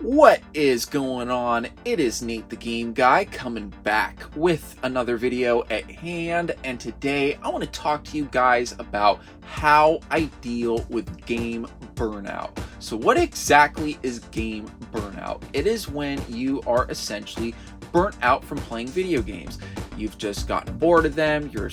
What is going on? It is Nate the Game Guy coming back with another video at hand, and today I want to talk to you guys about how I deal with game burnout. So what exactly is game burnout? It is when you are essentially burnt out from playing video games. You've just gotten bored of them, you're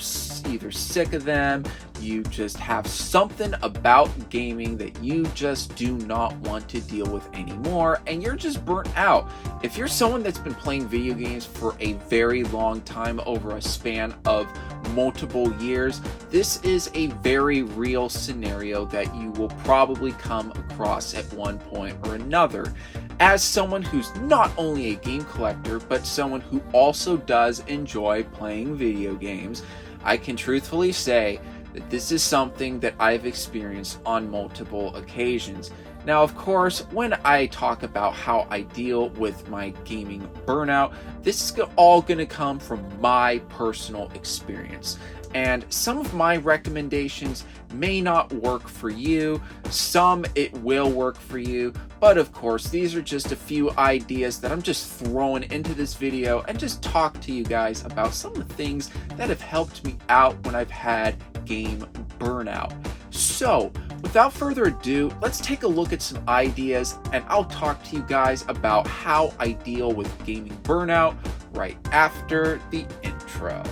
either sick of them, you just have something about gaming that you just do not want to deal with anymore, and you're just burnt out. If you're someone that's been playing video games for a very long time, over a span of multiple years, this is a very real scenario that you will probably come across at one point or another. As someone who's not only a game collector, but someone who also does enjoy playing video games, I can truthfully say that this is something that I've experienced on multiple occasions. Now, of course, when I talk about how I deal with my gaming burnout, this is all going to come from my personal experience. And some of my recommendations may not work for you, some it will work for you, but of course these are just a few ideas that I'm just throwing into this video and just talk to you guys about some of the things that have helped me out when I've had game burnout. So without further ado, let's take a look at some ideas, and I'll talk to you guys about how I deal with gaming burnout right after the intro.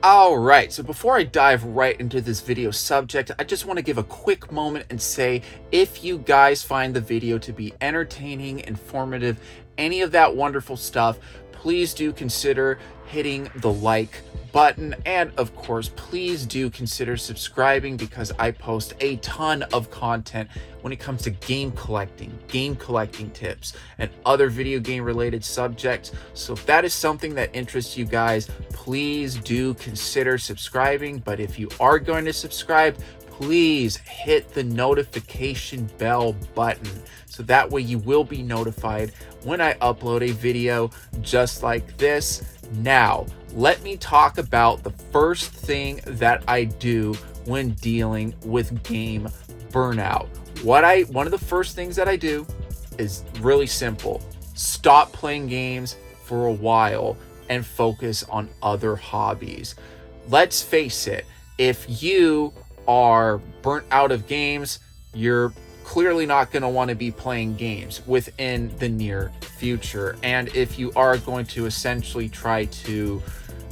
Alright, so before I dive right into this video subject, I just want to give a quick moment and say, if you guys find the video to be entertaining, informative, any of that wonderful stuff, please do consider hitting the like button, and of course please do consider subscribing, because I post a ton of content when it comes to game collecting tips, and other video game related subjects. So if that is something that interests you guys, please do consider subscribing. But if you are going to subscribe, please hit the notification bell button, so that way you will be notified when I upload a video just like this. Now, let me talk about the first thing that I do when dealing with game burnout. One of the first things that I do is really simple. Stop playing games for a while and focus on other hobbies. Let's face it, if you are burnt out of games, you're clearly not going to want to be playing games within the near future. And if you are going to essentially try to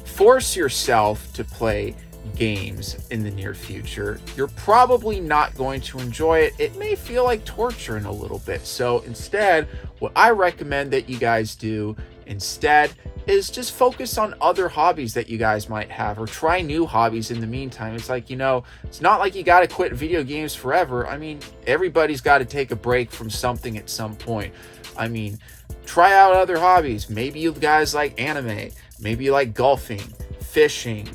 force yourself to play games in the near future, you're probably not going to enjoy it. It may feel like torture in a little bit. So instead, what I recommend that you guys do instead is just focus on other hobbies that you guys might have, or try new hobbies in the meantime. It's like, it's not like you got to quit video games forever. I mean, everybody's got to take a break from something at some point. I mean, try out other hobbies. Maybe you guys like anime, maybe you like golfing, fishing,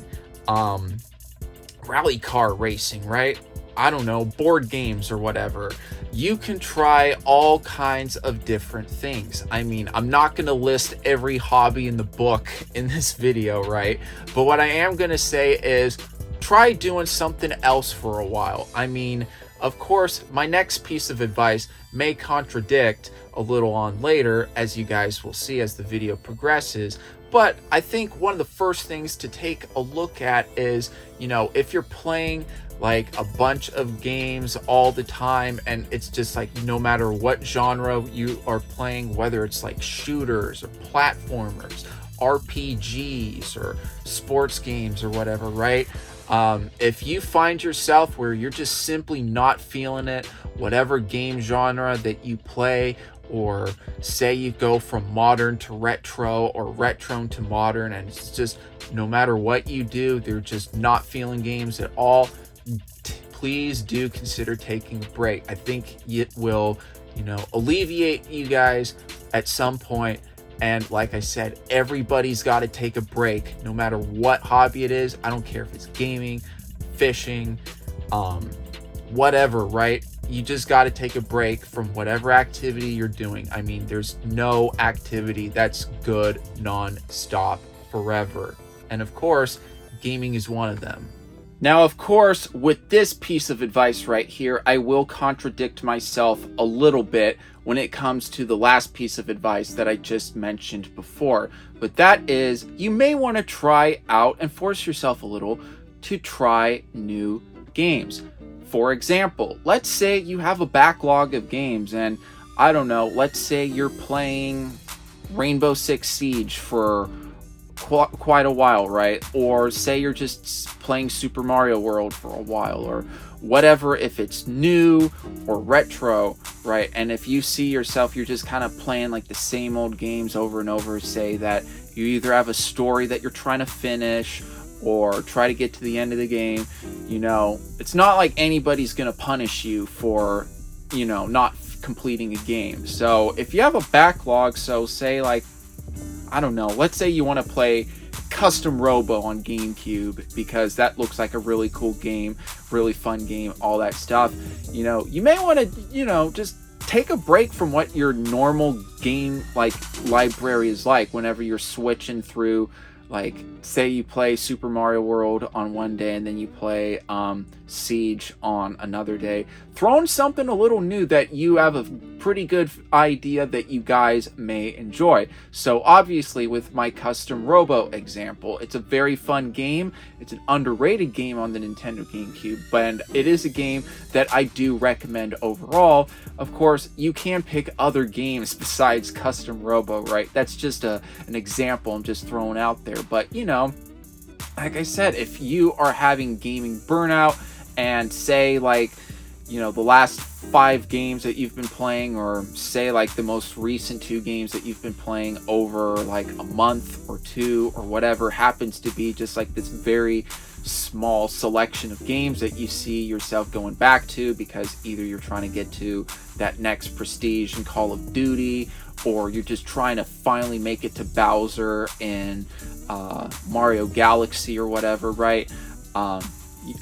rally car racing, right? I don't know, board games or whatever. You can try all kinds of different things. I mean, I'm not going to list every hobby in the book in this video, right? But what I am going to say is try doing something else for a while. I mean, of course, my next piece of advice may contradict a little on later, as you guys will see as the video progresses. But I think one of the first things to take a look at is, if you're playing like a bunch of games all the time, and it's just like no matter what genre you are playing, whether it's like shooters or platformers, RPGs or sports games or whatever, right? If you find yourself where you're just simply not feeling it, whatever game genre that you play, or say you go from modern to retro or retro to modern, and it's just no matter what you do, they're just not feeling games at all, please do consider taking a break. I think it will, alleviate you guys at some point. And like I said, everybody's got to take a break, no matter what hobby it is. I don't care if it's gaming, fishing, whatever, right? You just got to take a break from whatever activity you're doing. I mean, there's no activity that's good non-stop forever. And of course, gaming is one of them. Now, of course, with this piece of advice right here, I will contradict myself a little bit when it comes to the last piece of advice that I just mentioned before. But that is, you may want to try out and force yourself a little to try new games. For example, let's say you have a backlog of games and I don't know, let's say you're playing Rainbow Six Siege for quite a while, right? Or say you're just playing Super Mario World for a while or whatever, if it's new or retro, right? And if you see yourself, you're just kind of playing like the same old games over and over, say that you either have a story that you're trying to finish or try to get to the end of the game, you know, it's not like anybody's gonna punish you for, you know, not completing a game. So if you have a backlog, so say like, I don't know, let's say you want to play Custom Robo on GameCube because that looks like a really cool game, really fun game, all that stuff. You know, you may want to, you know, just take a break from what your normal game like library is like whenever you're switching through. Like, say you play Super Mario World on one day and then you play Siege on another day. Throw in something a little new that you have a pretty good idea that you guys may enjoy. So obviously with my Custom Robo example, it's a very fun game. It's an underrated game on the Nintendo GameCube, but it is a game that I do recommend overall. Of course, you can pick other games besides Custom Robo, right? That's just an example I'm just throwing out there. But, you know, like I said, if you are having gaming burnout and say like, you know, the last 5 games that you've been playing, or say like the most recent 2 games that you've been playing over like a month or 2 or whatever happens to be just like this very small selection of games that you see yourself going back to because either you're trying to get to that next prestige in Call of Duty, or you're just trying to finally make it to Bowser in Mario Galaxy or whatever, right?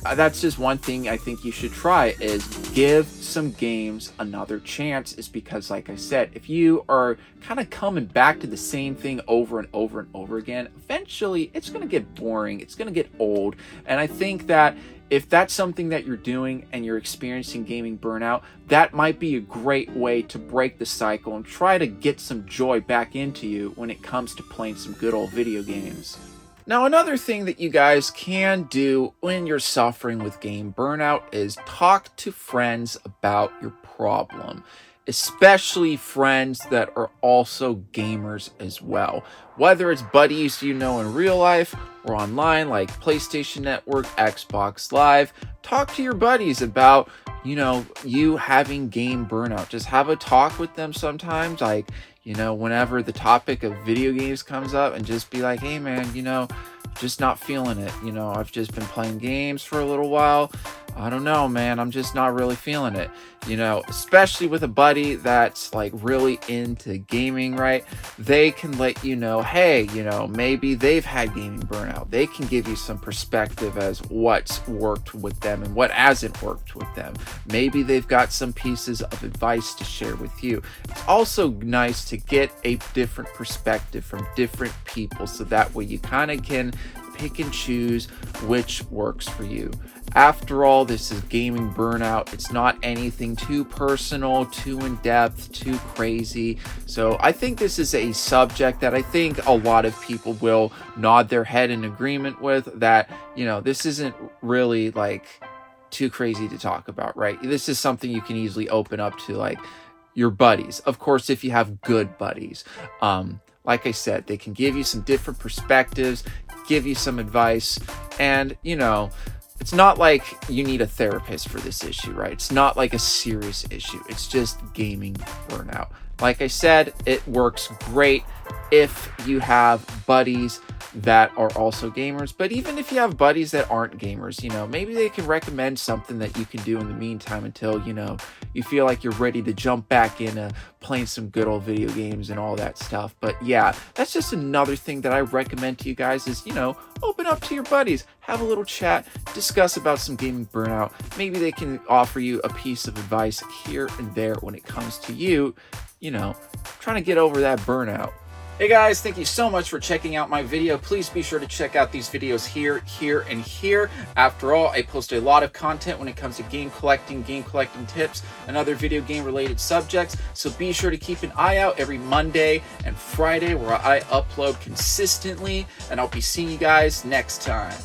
That's just one thing I think you should try, is give some games another chance, is because, like I said, if you are kind of coming back to the same thing over and over and over again, eventually it's going to get boring, it's going to get old. And I think that if that's something that you're doing and you're experiencing gaming burnout, that might be a great way to break the cycle and try to get some joy back into you when it comes to playing some good old video games. Now, another thing that you guys can do when you're suffering with game burnout is talk to friends about your problem, especially friends that are also gamers as well. Whether it's buddies you know in real life or online, like PlayStation Network, Xbox Live, talk to your buddies about, you know, you having game burnout. Just have a talk with them sometimes, like, you know, whenever the topic of video games comes up, and just be like, hey man, you know, just not feeling it. You know, I've just been playing games for a little while. I don't know, man, I'm just not really feeling it. You know, especially with a buddy that's like really into gaming, right? They can let you know, hey, you know, maybe they've had gaming burnout. They can give you some perspective as what's worked with them and what hasn't worked with them. Maybe they've got some pieces of advice to share with you. It's also nice to get a different perspective from different people, so that way you kind of can pick and choose which works for you. After all, this is gaming burnout. It's not anything too personal, too in-depth, too crazy. So I think this is a subject that I think a lot of people will nod their head in agreement with, that, you know, this isn't really like too crazy to talk about, right? This is something you can easily open up to like your buddies. Of course, if you have good buddies. Like I said, they can give you some different perspectives, give you some advice, and, you know, it's not like you need a therapist for this issue, right? It's not like a serious issue. It's just gaming burnout. Like I said, it works great if you have buddies that are also gamers. But even if you have buddies that aren't gamers, you know, maybe they can recommend something that you can do in the meantime until, you know, you feel like you're ready to jump back into playing some good old video games and all that stuff. But yeah, that's just another thing that I recommend to you guys is, you know, open up to your buddies, have a little chat, discuss about some gaming burnout. Maybe they can offer you a piece of advice here and there when it comes to you, you know, trying to get over that burnout. Hey guys, thank you so much for checking out my video. Please be sure to check out these videos here, here, and here. After all, I post a lot of content when it comes to game collecting tips, and other video game related subjects. So be sure to keep an eye out every Monday and Friday where I upload consistently, and I'll be seeing you guys next time.